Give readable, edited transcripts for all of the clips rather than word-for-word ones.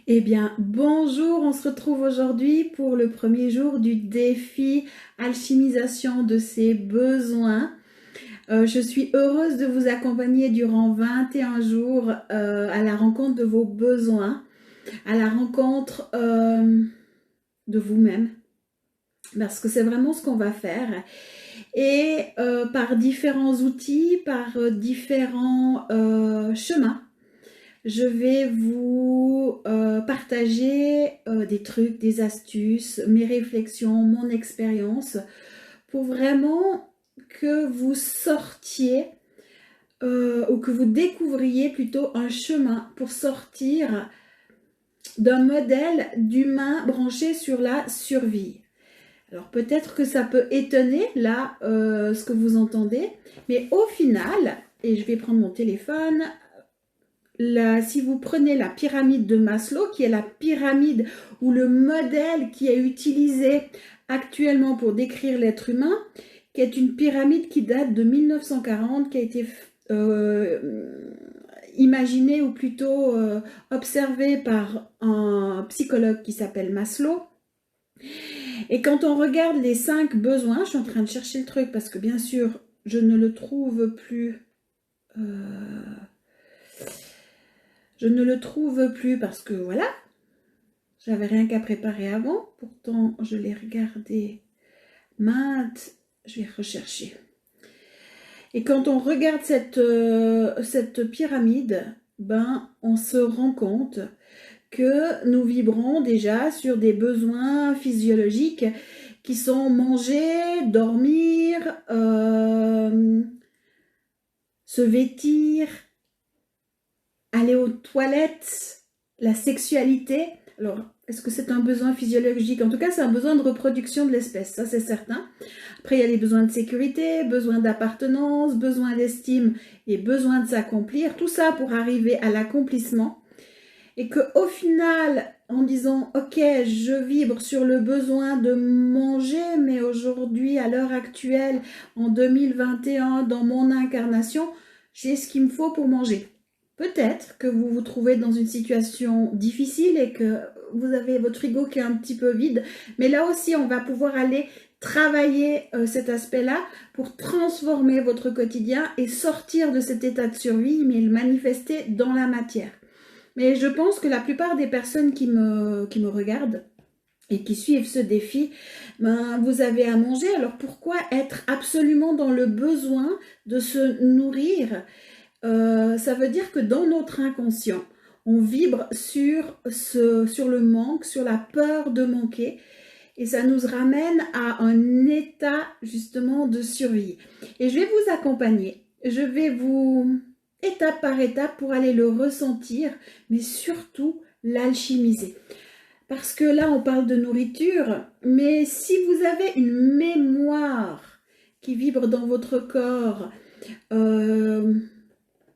Eh bien, bonjour, on se retrouve aujourd'hui pour le premier jour du défi alchimisation de ses besoins. Je suis heureuse de vous accompagner durant 21 jours à la rencontre de vos besoins, à la rencontre de vous-même, parce que c'est vraiment ce qu'on va faire. Et par différents outils, par différents chemins, je vais vous partager des trucs, des astuces, mes réflexions, mon expérience pour vraiment que vous sortiez ou que vous découvriez plutôt un chemin pour sortir d'un modèle d'humain branché sur la survie. Alors peut-être que ça peut étonner là ce que vous entendez, mais au final, et je vais prendre mon téléphone, si vous prenez la pyramide de Maslow, qui est la pyramide ou le modèle qui est utilisé actuellement pour décrire l'être humain, qui est une pyramide qui date de 1940, qui a été imaginée ou plutôt observée par un psychologue qui s'appelle Maslow. Et quand on regarde les 5 besoins, je suis en train de chercher le truc parce que bien sûr, je ne le trouve plus. Je ne le trouve plus parce que voilà, j'avais rien qu'à préparer avant. Pourtant, je l'ai regardé maintes. Je vais rechercher. Et quand on regarde cette pyramide, ben, on se rend compte que nous vibrons déjà sur des besoins physiologiques qui sont manger, dormir, se vêtir, aller aux toilettes, la sexualité. Alors, est-ce que c'est un besoin physiologique? En tout cas, c'est un besoin de reproduction de l'espèce, ça c'est certain. Après, il y a les besoins de sécurité, besoin d'appartenance, besoin d'estime et besoin de s'accomplir. Tout ça pour arriver à l'accomplissement. Et qu'au final, en disant « Ok, je vibre sur le besoin de manger, mais aujourd'hui, à l'heure actuelle, en 2021, dans mon incarnation, j'ai ce qu'il me faut pour manger. » Peut-être que vous vous trouvez dans une situation difficile et que vous avez votre frigo qui est un petit peu vide, mais là aussi, on va pouvoir aller travailler cet aspect-là pour transformer votre quotidien et sortir de cet état de survie, mais le manifester dans la matière. Mais je pense que la plupart des personnes qui me regardent et qui suivent ce défi, ben, vous avez à manger. Alors pourquoi être absolument dans le besoin de se nourrir? Ça veut dire que dans notre inconscient, on vibre sur le manque, sur la peur de manquer. Et ça nous ramène à un état justement de survie. Et je vais vous accompagner. Je vais vous, étape par étape, pour aller le ressentir, mais surtout l'alchimiser. Parce que là, on parle de nourriture, mais si vous avez une mémoire qui vibre dans votre corps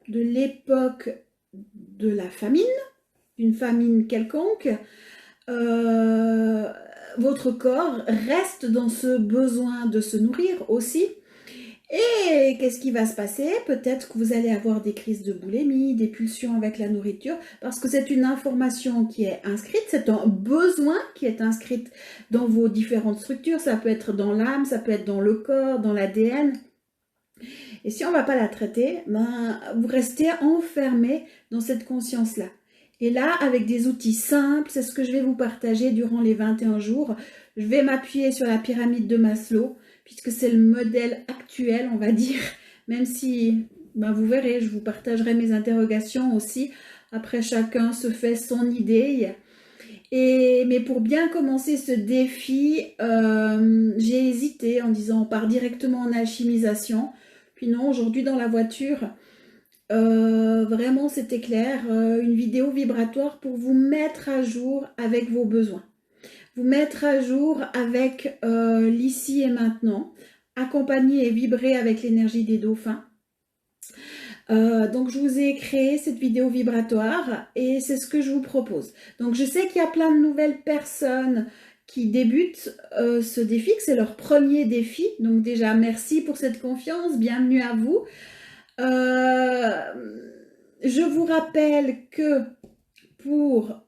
de l'époque de la famine, d'une famine quelconque, votre corps reste dans ce besoin de se nourrir aussi. Et qu'est-ce qui va se passer? Peut-être que vous allez avoir des crises de boulimie, des pulsions avec la nourriture, parce que c'est une information qui est inscrite, c'est un besoin qui est inscrit dans vos différentes structures. Ça peut être dans l'âme, ça peut être dans le corps, dans l'ADN. Et si on ne va pas la traiter, ben, vous restez enfermé dans cette conscience-là. Et là, avec des outils simples, c'est ce que je vais vous partager durant les 21 jours. Je vais m'appuyer sur la pyramide de Maslow, puisque c'est le modèle actuel, on va dire, même si, ben, vous verrez, je vous partagerai mes interrogations aussi. Après, chacun se fait son idée. Mais pour bien commencer ce défi, j'ai hésité en disant on part directement en alchimisation. Puis non, aujourd'hui dans la voiture, vraiment c'était clair, une vidéo vibratoire pour vous mettre à jour avec vos besoins. Vous mettre à jour avec l'ici et maintenant, accompagner et vibrer avec l'énergie des dauphins. Donc je vous ai créé cette vidéo vibratoire et c'est ce que je vous propose. Donc je sais qu'il y a plein de nouvelles personnes qui débutent ce défi, que c'est leur premier défi. Donc déjà merci pour cette confiance, bienvenue à vous. Je vous rappelle que pour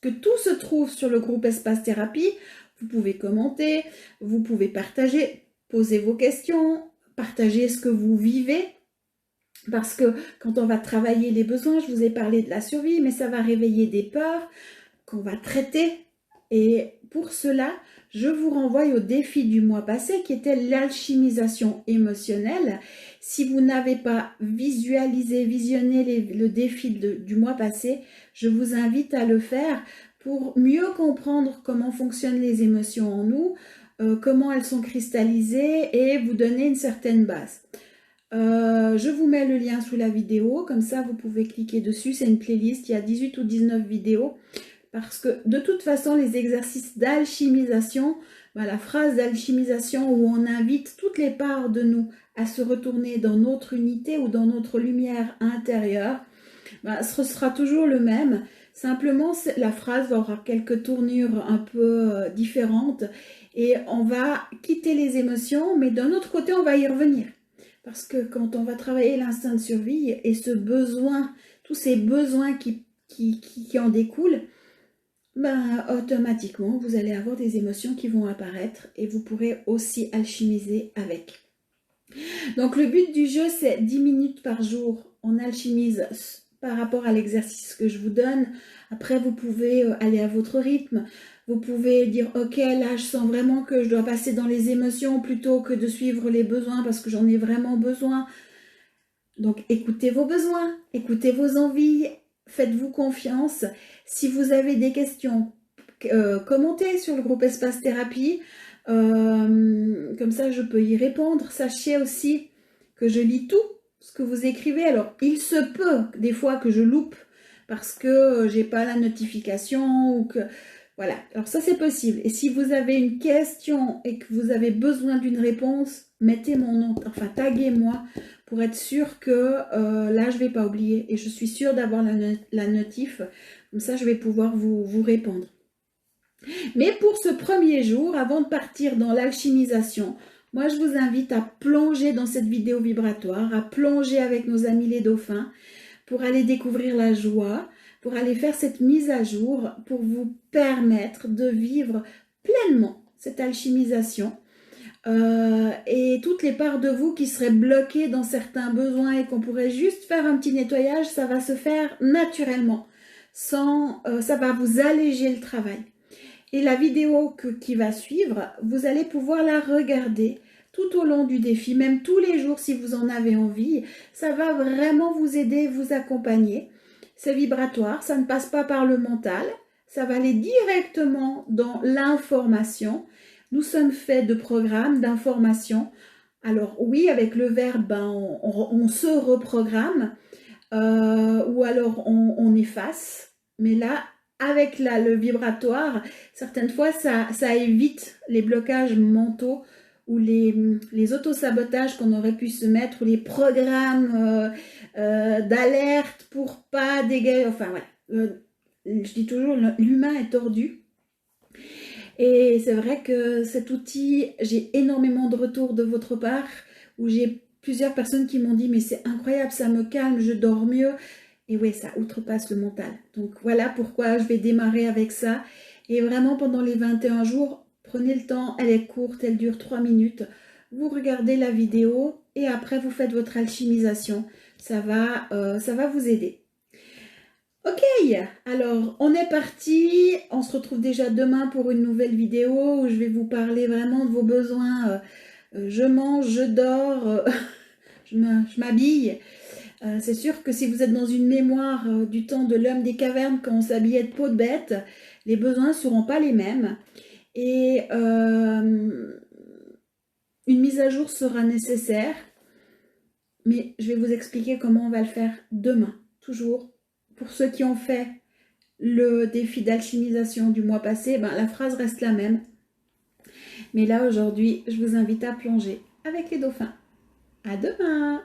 que tout se trouve sur le groupe Espace Thérapie. Vous pouvez commenter, vous pouvez partager, poser vos questions, partager ce que vous vivez. Parce que quand on va travailler les besoins, je vous ai parlé de la survie, mais ça va réveiller des peurs qu'on va traiter. Et pour cela, je vous renvoie au défi du mois passé qui était l'alchimisation émotionnelle. Si vous n'avez pas visionné le défi du mois passé, je vous invite à le faire pour mieux comprendre comment fonctionnent les émotions en nous, comment elles sont cristallisées et vous donner une certaine base. Je vous mets le lien sous la vidéo, comme ça vous pouvez cliquer dessus, c'est une playlist, il y a 18 ou 19 vidéos, parce que de toute façon les exercices d'alchimisation, la phrase d'alchimisation où on invite toutes les parts de nous à se retourner dans notre unité ou dans notre lumière intérieure, ce sera toujours le même, simplement la phrase va avoir quelques tournures un peu différentes et on va quitter les émotions, mais d'un autre côté on va y revenir. Parce que quand on va travailler l'instinct de survie et ce besoin, tous ces besoins qui en découlent, automatiquement, vous allez avoir des émotions qui vont apparaître et vous pourrez aussi alchimiser avec. Donc, le but du jeu, c'est 10 minutes par jour. On alchimise par rapport à l'exercice que je vous donne. Après, vous pouvez aller à votre rythme. Vous pouvez dire, ok, là, je sens vraiment que je dois passer dans les émotions plutôt que de suivre les besoins parce que j'en ai vraiment besoin. Donc, écoutez vos besoins, écoutez vos envies, faites-vous confiance. Si vous avez des questions, commentez sur le groupe Espace Thérapie. Comme ça, je peux y répondre. Sachez aussi que je lis tout ce que vous écrivez. Alors, il se peut des fois que je loupe parce que j'ai pas la notification ou que... Voilà, alors ça c'est possible. Et si vous avez une question et que vous avez besoin d'une réponse, mettez mon nom, enfin taguez-moi pour être sûr que là je ne vais pas oublier. Et je suis sûre d'avoir la notif, comme ça je vais pouvoir vous répondre. Mais pour ce premier jour, avant de partir dans l'alchimisation, moi je vous invite à plonger dans cette vidéo vibratoire, à plonger avec nos amis les dauphins pour aller découvrir la joie, pour aller faire cette mise à jour, pour vous permettre de vivre pleinement cette alchimisation et toutes les parts de vous qui seraient bloquées dans certains besoins et qu'on pourrait juste faire un petit nettoyage, ça va se faire naturellement, ça va vous alléger le travail. Et la vidéo qui va suivre, vous allez pouvoir la regarder tout au long du défi, même tous les jours si vous en avez envie. Ça va vraiment vous aider, vous accompagner. C'est vibratoire, ça ne passe pas par le mental, ça va aller directement dans l'information. Nous sommes faits de programmes, d'informations. Alors oui, avec le verbe, on se reprogramme ou alors on efface. Mais là, avec le vibratoire, certaines fois, ça évite les blocages mentaux ou les autosabotages qu'on aurait pu se mettre, ou les programmes d'alerte pour pas dégager. Enfin, voilà. Je dis toujours, l'humain est tordu. Et c'est vrai que cet outil, j'ai énormément de retours de votre part, où j'ai plusieurs personnes qui m'ont dit « mais c'est incroyable, ça me calme, je dors mieux ». Et oui, ça outrepasse le mental. Donc voilà pourquoi je vais démarrer avec ça. Et vraiment, pendant les 21 jours, prenez le temps, elle est courte, elle dure 3 minutes. Vous regardez la vidéo et après, vous faites votre alchimisation. Ça va vous aider. Ok, alors on est parti. On se retrouve déjà demain pour une nouvelle vidéo où je vais vous parler vraiment de vos besoins. Je mange, je dors, je m'habille. C'est sûr que si vous êtes dans une mémoire du temps de l'homme des cavernes quand on s'habillait de peau de bête, les besoins ne seront pas les mêmes. Et une mise à jour sera nécessaire. Mais je vais vous expliquer comment on va le faire demain. Toujours, pour ceux qui ont fait le défi d'alchimisation du mois passé, la phrase reste la même. Mais là, aujourd'hui, je vous invite à plonger avec les dauphins. À demain!